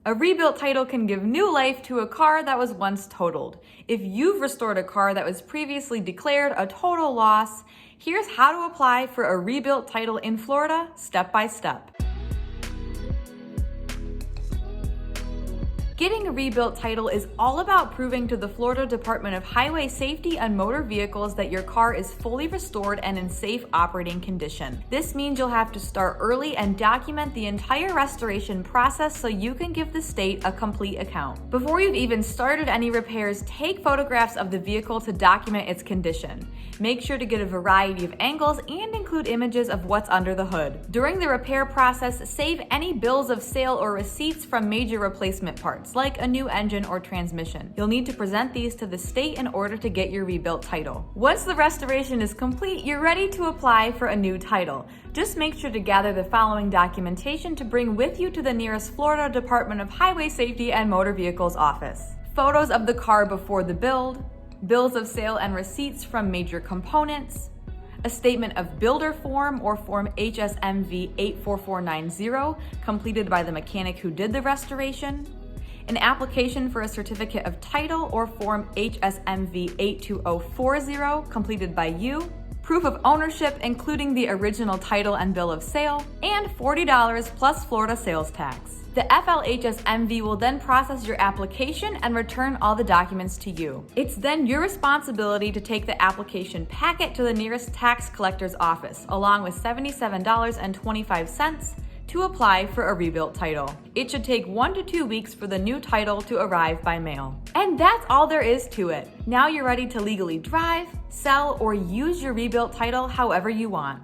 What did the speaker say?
A rebuilt title can give new life to a car that was once totaled. If you've restored a car that was previously declared a total loss, here's how to apply for a rebuilt title in Florida, step by step. Getting a rebuilt title is all about proving to the Florida Department of Highway Safety and Motor Vehicles that your car is fully restored and in safe operating condition. This means you'll have to start early and document the entire restoration process so you can give the state a complete account. Before you've even started any repairs, take photographs of the vehicle to document its condition. Make sure to get a variety of angles and include images of what's under the hood. During the repair process, save any bills of sale or receipts from major replacement parts, like a new engine or transmission. You'll need to present these to the state in order to get your rebuilt title. Once the restoration is complete, you're ready to apply for a new title. Just make sure to gather the following documentation to bring with you to the nearest Florida Department of Highway Safety and Motor Vehicles office. Photos of the car before the build, bills of sale and receipts from major components, a statement of builder form or form HSMV 84490 completed by the mechanic who did the restoration, an application for a certificate of title or form HSMV 82040 completed by you, proof of ownership including the original title and bill of sale, and $40 plus Florida sales tax. The FLHSMV will then process your application and return all the documents to you. It's then your responsibility to take the application packet to the nearest tax collector's office, along with $77.25 to apply for a rebuilt title. It should take 1 to 2 weeks for the new title to arrive by mail. And that's all there is to it. Now you're ready to legally drive, sell, or use your rebuilt title however you want.